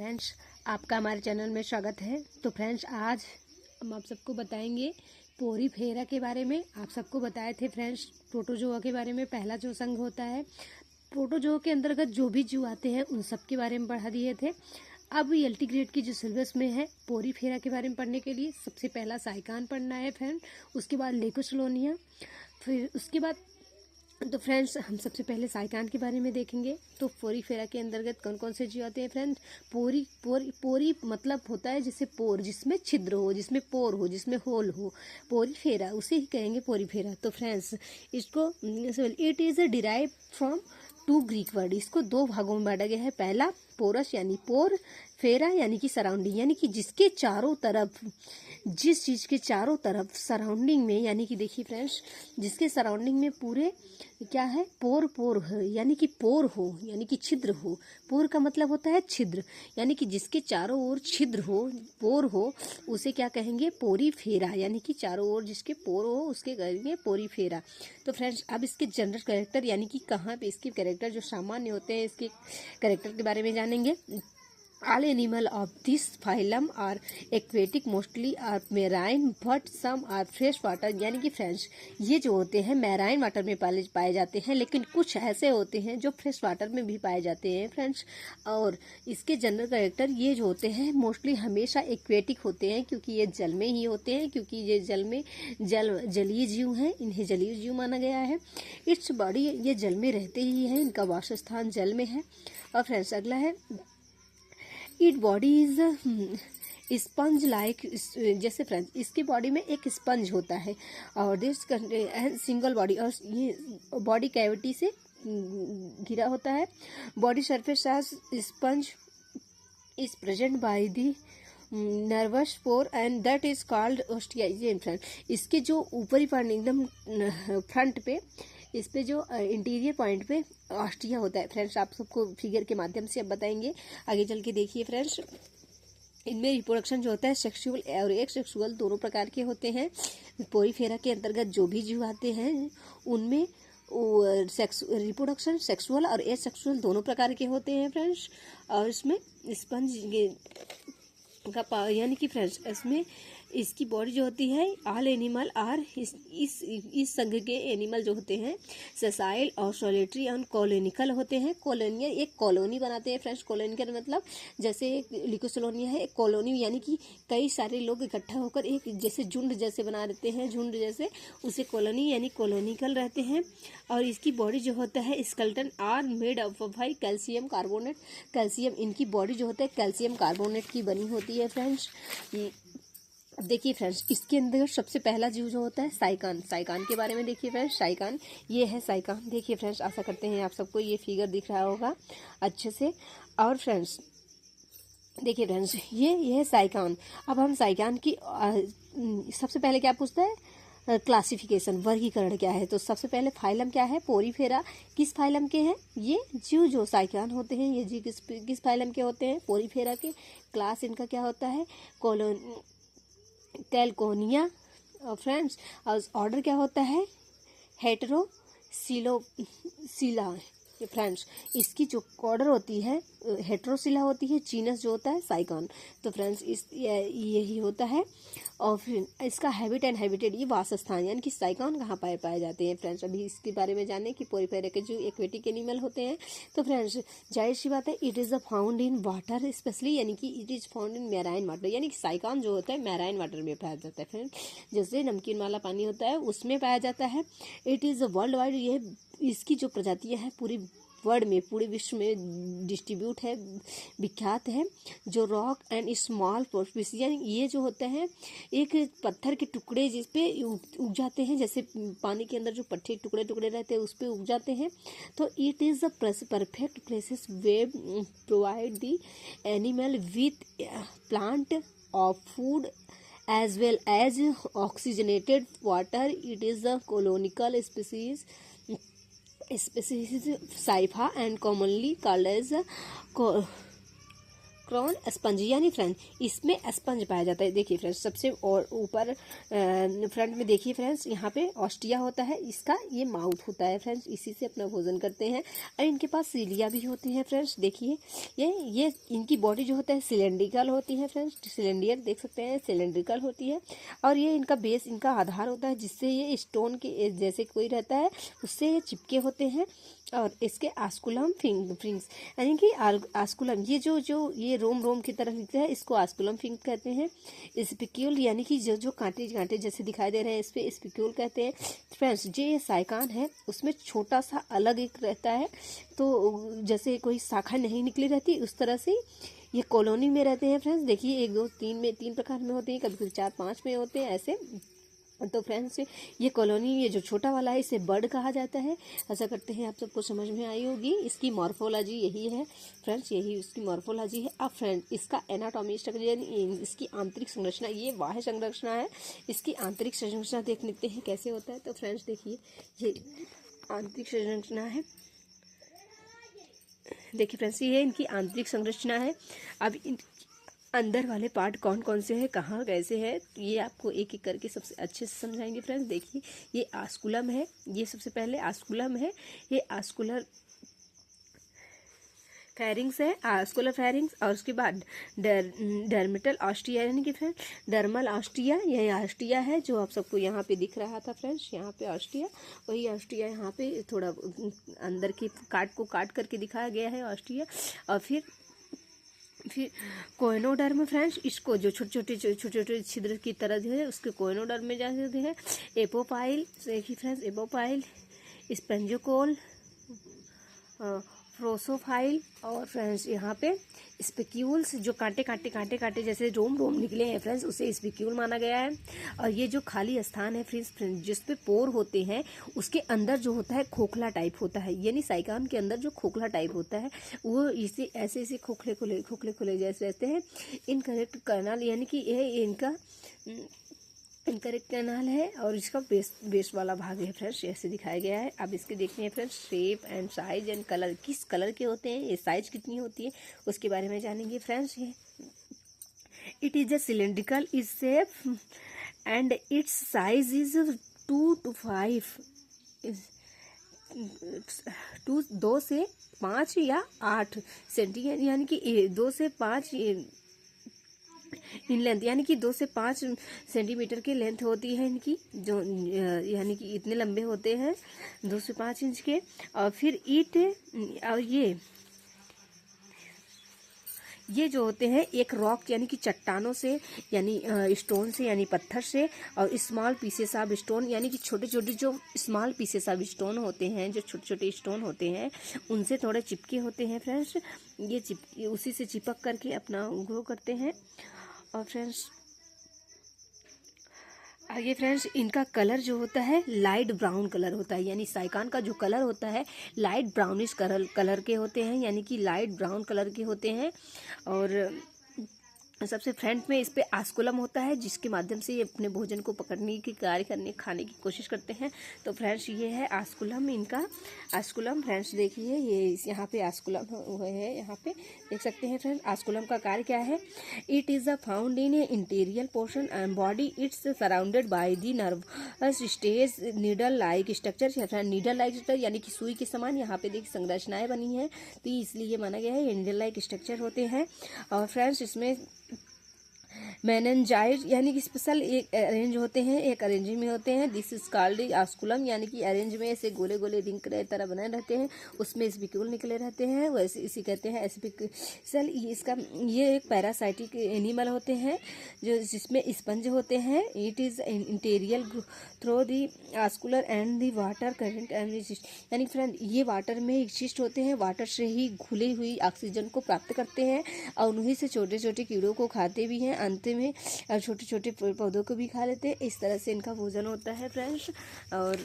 Friends, आपका हमारे channel में स्वागत है। तो फ्रेंड्स, आज हम आप सबको बताएंगे पोरीफेरा के बारे में। आप सबको बताए थे फ्रेंड्स प्रोटोजोआ के बारे में। पहला जो संघ होता है प्रोटोजोआ के अंतर्गत जो भी जीव आते हैं उन सब के बारे में पढ़ा दिए थे। अब एल्टी ग्रेड की जो सिलेबस में है पोरीफेरा के बारे में पढ़ने के लिए सबसे पहला साइकान पढ़ना है फ्रेंड, उसके बाद लेकोसलोनिया, फिर उसके बाद तो फ्रेंड्स हम सबसे पहले साइकान के बारे में देखेंगे। तो पोरीफेरा के अंतर्गत कौन कौन से जीव आते हैं फ्रेंड्स। पोरी मतलब होता है जिससे पोर, जिसमें छिद्र हो, जिसमें पोर हो, जिसमें होल हो, पोरीफेरा उसे ही कहेंगे पोरीफेरा। तो फ्रेंड्स इसको it is derive from 2 Greek word. इसको 2 भागों में बांटा गया है। पहला पोरस यानी पोर, फेरा यानी कि सराउंडिंग, यानी कि जिसके चारों तरफ, जिस चीज़ के चारों तरफ सराउंडिंग में, यानी कि देखिए फ्रेंड्स जिसके सराउंडिंग में पूरे क्या है पोर है, यानी कि पोर हो, यानी कि छिद्र हो। पोर का मतलब होता है छिद्र, यानी कि जिसके चारों ओर छिद्र हो, पोर हो, उसे क्या कहेंगे पोरीफेरा, यानी कि चारों ओर जिसके पोर हो उसके कहेंगे पोरीफेरा। तो फ्रेंड्स अब इसके जनरल कैरेक्टर, यानी कि कहाँ पे इसके कैरेक्टर जो सामान्य होते हैं इसके कैरेक्टर के बारे में जानेंगे। All animal of this phylum are aquatic, mostly are marine, but some are fresh water। यानी कि फ्रेंड्स ये जो होते हैं मैराइन वाटर में पाए जाते हैं, लेकिन कुछ ऐसे होते हैं जो फ्रेश वाटर में भी पाए जाते हैं फ्रेंड्स। और इसके जनरल कैरेक्टर ये जो होते हैं मोस्टली हमेशा एक्वेटिक होते हैं, क्योंकि ये जल में ही होते हैं, क्योंकि ये जलीय जीव हैं, इन्हें जलीय जीव माना गया है। इट्स बॉडी, ये जल में रहते ही हैं, इनका वासस्थान जल में है। और फ्रेंड्स अगला है it body is sponge like. जैसे फ्रेंड्स इसकी बॉडी में एक स्पंज होता है और दिस सिंगल बॉडी, और ये बॉडी कैविटी से घिरा होता है। Body surface as sponge is present by the nervous pore and that is called ostia. ये फ्रेंड इसके जो ऊपरी पार्ट एकदम फ्रंट पे, इस पे जो इंटीरियर पॉइंट पे ऑस्टिया होता है। फ्रेंड्स आप सबको फिगर के माध्यम से अब बताएंगे, आगे चल के देखिए फ्रेंड्स। इनमें रिप्रोडक्शन जो होता है सेक्सुअल और एसेक्सुअल दोनों प्रकार के होते हैं। पोरीफेरा के अंतर्गत जो भी जीव आते हैं उनमें रिप्रोडक्शन सेक्सुअल और एसेक्सुअल दोनों प्रकार के होते हैं फ्रेंड्स। और इसमें स्पंज का यानी कि फ्रेंड्स इसमें इसकी बॉडी जो होती है ऑल एनिमल आर, इस संघ के एनिमल जो होते हैं सेसाइल और सोलेटरी और कॉलोनिकल होते हैं। कॉलोनियल एक कॉलोनी बनाते हैं फ्रेंड्स। कॉलोनिकल मतलब जैसे लिकोसलोनिया है एक कॉलोनी, यानी कि कई सारे लोग इकट्ठा होकर एक जैसे झुंड जैसे बना देते हैं, झुंड जैसे, उसे कॉलोनी यानी कॉलोनिकल रहते हैं। और इसकी बॉडी जो होता है स्केलेटन आर मेड ऑफ भाई कैल्शियम कार्बोनेट। कैल्शियम, इनकी बॉडी जो होता है कैल्शियम कार्बोनेट की बनी होती है फ्रेंड्स। अब देखिए फ्रेंड्स इसके अंदर सबसे पहला जीव जो होता है साइकान। साइकान के बारे में देखिए फ्रेंड्स, साइकान ये है साइकान। देखिए फ्रेंड्स आशा करते हैं आप सबको ये फिगर दिख रहा होगा अच्छे से। और फ्रेंड्स देखिए फ्रेंड्स ये है साइकान। अब हम साइकान की सबसे पहले क्या पूछता है क्लासिफिकेशन, वर्गीकरण क्या है। तो सबसे पहले फाइलम क्या है पोरीफेरा, किस फाइलम के हैं ये जीव जो साइकान होते हैं, ये जीव किस फाइलम के होते हैं पोरीफेरा के। क्लास इनका क्या होता है कैल्कोनिया फ्रेंड्स। और ऑर्डर क्या होता है हेटेरोसिला फ्रेंड्स। इसकी जो ऑर्डर होती है हेटेरोसिला होती है, जीनस जो होता है साइकान। तो फ्रेंड्स यही होता है। और फिर इसका हैबिट एंड हैबिटेट, ये वासस्थान, यानी कि साइकान कहाँ पाए जाते हैं फ्रेंड्स। अभी इसके बारे में जाने कि पोरीफेरा के जो एक्वेटिक एनिमल होते हैं। तो फ्रेंड्स जाहिर सी बात है it is found in water specially, यानी कि it is found in marine water, यानी कि साइकान जो होता है मैराइन वाटर में पाया जाता है फ्रेंड्स। जैसे नमकीन वाला पानी होता है उसमें पाया जाता है। इट इज़ वर्ल्ड वाइड, ये इसकी जो प्रजातियाँ हैं पूरी वर्ल्ड में, पूरे विश्व में डिस्ट्रीब्यूट है, विख्यात है। जो रॉक एंड स्मॉल पोर्स, यानी ये जो होते हैं एक पत्थर के टुकड़े जिस पे उग जाते हैं, जैसे पानी के अंदर जो पत्थर टुकड़े टुकड़े रहते हैं उस पे उग जाते हैं। तो it is the perfect places way provide the animal with plant of food as well as oxygenated water. It is a colonical species Sypha and commonly called as क्रॉन स्पंज, यानी फ्रेंड इसमें स्पंज पाया जाता है। देखिए friends, सबसे और ऊपर फ्रंट में देखिए फ्रेंड्स, यहाँ पे ऑस्टिया होता है, इसका ये माउथ होता है फ्रेंड्स, इसी से अपना भोजन करते हैं। और इनके पास सीलिया भी होती है फ्रेंड्स। देखिए ये इनकी बॉडी जो होता है सिलेंड्रिकल होती है फ्रेंड्स, सिलेंडियर देख सकते हैं, सिलेंड्रिकल होती है। और ये इनका बेस, इनका आधार होता है, जिससे ये स्टोन के जैसे कोई रहता है उससे ये चिपके होते हैं। और इसके आस्कुलम फिंग्स, यानी कि आस्कुलम, ये जो ये रोम की तरफ दिखता है, इसको आस्कुलम फिंग कहते हैं। स्पिक्यूल, यानी कि जो कांटे कांटे जैसे दिखाई दे रहे हैं, इस पे स्पिक्यूल कहते हैं फ्रेंड्स। जो ये साइकान है उसमें छोटा सा अलग एक रहता है, तो जैसे कोई शाखा नहीं निकली रहती उस तरह से ये कॉलोनी में रहते हैं फ्रेंड्स। देखिए 1 2 3 में 3 प्रकार में होते हैं, कभी कभी 4 5 में होते हैं ऐसे। तो फ्रेंड्स ये कॉलोनी, ये जो छोटा वाला है इसे बर्ड कहा जाता है। ऐसा करते हैं आप सबको समझ में आई होगी। इसकी मॉर्फोलॉजी यही है फ्रेंड्स, यही उसकी मॉर्फोलॉजी है। अब फ्रेंड इसका एनाटॉमी स्ट्रक्चर, यानी इसकी आंतरिक संरचना, ये बाह्य संरचना है, इसकी आंतरिक संरचना देख लेते हैं कैसे होता है। तो फ्रेंड्स देखिए ये आंतरिक संरचना है। देखिए फ्रेंड्स ये इनकी आंतरिक संरचना है। अब इन अंदर वाले पार्ट कौन कौन से हैं, कहाँ कैसे है, तो ये आपको एक एक करके सबसे अच्छे से समझाएंगे फ्रेंड्स। देखिए ये आस्कुलम है, ये सबसे पहले आस्कुलम है, ये आस्कुलर फेरिंग्स है, आस्कुलर फेरिंग्स। और उसके बाद डर्मिटल ऑस्टिया, यानी कि फ्रेंड डर्मल ऑस्टिया, यही ऑस्टिया है जो आप सबको यहाँ पे दिख रहा था फ्रेंड्स, यहाँ पे ऑस्टिया, वही ऑस्टिया यहाँ पे थोड़ा अंदर की काट करके दिखाया गया है ऑस्टिया। और फिर कोइनोडर्म फ्रेंड्स, इसको जो छोटे छोटे छिद्र की तरह जो है उसके कोइनोडर्म में जाते हैं। एपोपाइल, देखिए फ्रेंड्स एपोपाइल, स्पेंजोकोल, प्रोसोफाइल। और फ्रेंड्स यहाँ पे स्पिक्यूल्स, जो कांटे जैसे रोम निकले हैं फ्रेंड्स, उसे स्पिक्यूल माना गया है। और ये जो खाली स्थान है फ्रेंड्स जिस पे पोर होते हैं, उसके अंदर जो होता है खोखला टाइप होता है, यानी साइकान के अंदर जो खोखला टाइप होता है वो इसे ऐसे खोखले जैसे रहते हैं। इनकरेक्ट कर्नल, यानी कि यह इनका इनकरेक्ट कैनाल है, और इसका बेस वाला भाग है फ्रेंड्स, ऐसे दिखाया गया है। अब इसके देखते हैं friends shape and size and colour, किस कलर के होते हैं, ये साइज कितनी होती है उसके बारे में जानेंगे फ्रेंड्स। ये it is a cylindrical is shape and it's size is 2 to 5, 2 से 5 या 8 सेंटीमीटर, यानी कि 2 से 5 इन लेंथ, यानी कि 2 से 5 सेंटीमीटर की लेंथ होती है इनकी, जो यानी कि इतने लंबे होते हैं 2 से 5 इंच के। और फिर ईट, और ये जो होते हैं एक रॉक, यानी कि चट्टानों से, यानी स्टोन से, यानी पत्थर से, और स्मॉल पीसेस ऑफ स्टोन, यानी कि छोटे छोटे जो स्मॉल पीसेस ऑफ स्टोन होते हैं, जो छोटे छोटे स्टोन होते हैं उनसे थोड़े चिपके होते हैं फ्रेंड्स। ये उसी से चिपक करके अपना ग्रो करते हैं। और फ्रेंड्स आगे फ्रेंड्स इनका कलर जो होता है लाइट ब्राउन कलर होता है, यानी साइकान का जो कलर होता है लाइट ब्राउनिश कलर के होते हैं, यानी कि लाइट ब्राउन कलर के होते हैं। और सबसे फ्रंट में इस पे आस्कुलम होता है, जिसके माध्यम से ये अपने भोजन को पकड़ने की खाने की कोशिश करते हैं। तो फ्रेंड्स ये है आस्कुलम, इनका आस्कुलम फ्रेंड्स देखिए, ये यहाँ पे आस्कुलम है, यहाँ पे देख सकते हैं फ्रेंड्स। आस्कुलम का कार्य क्या है, it is a found in interior portion and body, it's surrounded by the nervous stage needle like structure, needle like structure यानी कि सुई के समान यहाँ पे देखिए संरचनाएं बनी है, तो इसलिए माना गया है नीडल लाइक स्ट्रक्चर होते हैं। और फ्रेंड्स इसमें मेनेंजाइट यानी कि स्पेशल एक अरेंज होते हैं, एक अरेंज में होते हैं। दिस इज कॉल्ड आस्कुलम, यानी कि अरेंज में ऐसे गोले गोले रिंग की तरह बने रहते हैं, उसमें स्पिक्यूल निकले रहते हैं, वैसे इसी कहते हैं स्पिक्यूल। इसका ये एक पैरासाइटिक एनिमल होते हैं जो जिसमें स्पंज होते हैं। It is interior through the oscular and the water current and यानी फ्रेंड ये वाटर में एग्जिस्ट होते हैं, वाटर से ही घुली हुई ऑक्सीजन को प्राप्त करते हैं और उन्हीं से छोटे छोटे कीड़ों को खाते भी हैं, अंत में छोटे छोटे पौधों को भी खा लेते हैं। इस तरह से इनका भोजन होता है फ्रेंड्स। और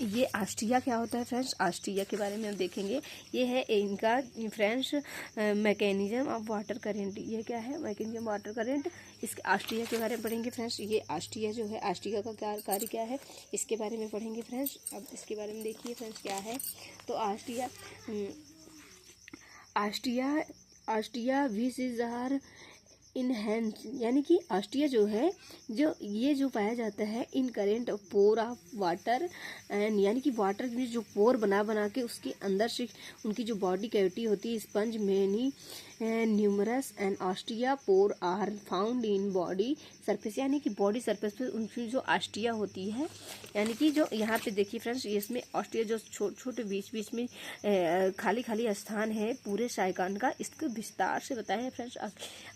ये आस्टिया क्या होता है फ्रेंड्स, आस्टिया के बारे में हम देखेंगे। ये है इनका friends mechanism of water current. ये क्या है, मैकेनिज्म वाटर करेंट, इसके आस्टिया के बारे में पढ़ेंगे फ्रेंड्स। ये आस्टिया जो है, आस्टिया का कार्य क्या है इसके बारे में पढ़ेंगे फ्रेंड्स। अब इसके बारे में देखिए फ्रेंड्स क्या है। तो आस्टिया ऑस्ट्रिया विच आर इनहेंस, यानी कि ऑस्ट्रिया जो है, जो ये जो पाया जाता है incurrent pore of water and, यानी कि वाटर में जो पोर बना बना के उसके अंदर से उनकी जो बॉडी कैविटी होती है, sponge many numerous and ostia pore are found in body surface, यानी कि बॉडी सरफेस पे उनकी जो ऑस्ट्रिया होती है, यानी कि जो यहाँ पे देखिए फ्रेंड्स, इसमें ऑस्ट्रिया जो छोटे छोटे बीच बीच में खाली खाली स्थान है पूरे साइकान का, इसको विस्तार से बताया है फ्रेंड्स।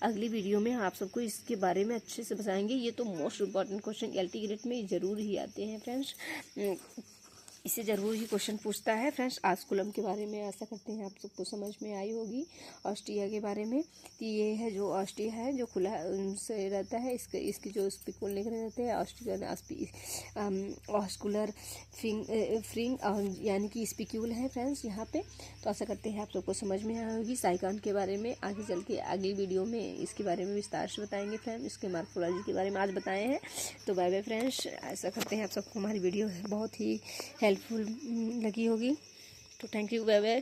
अगली वीडियो में आप सबको इसके बारे में अच्छे से बताएंगे। ये तो most important question LT grade में ज़रूर ही आते हैं फ्रेंड्स, इससे ज़रूर ही क्वेश्चन पूछता है फ्रेंड्स। आस्कुलम के बारे में आशा करते हैं आप सबको समझ में आई होगी। ऑस्ट्रिया के बारे में कि ये है जो ऑस्ट्रिया है जो खुला से रहता है, इसकी जो स्पिकुल निकले रहते हैं ऑस्कुलर फ्रिंग यानी कि स्पिक्यूल है फ्रेंड्स यहाँ पे। तो आशा करते हैं आप सबको समझ में आई होगी। साइकान के बारे में आगे चल के अगली वीडियो में इसके बारे में विस्तार से बताएंगे फ्रेंड्स। इसके मार्फोलॉजी के बारे में आज बताए हैं। तो बाय बाय फ्रेंड्स, आशा करते हैं आप सबको हमारी वीडियो बहुत ही हेल्पफुल लगी होगी। तो थैंक यू, बाय बाय।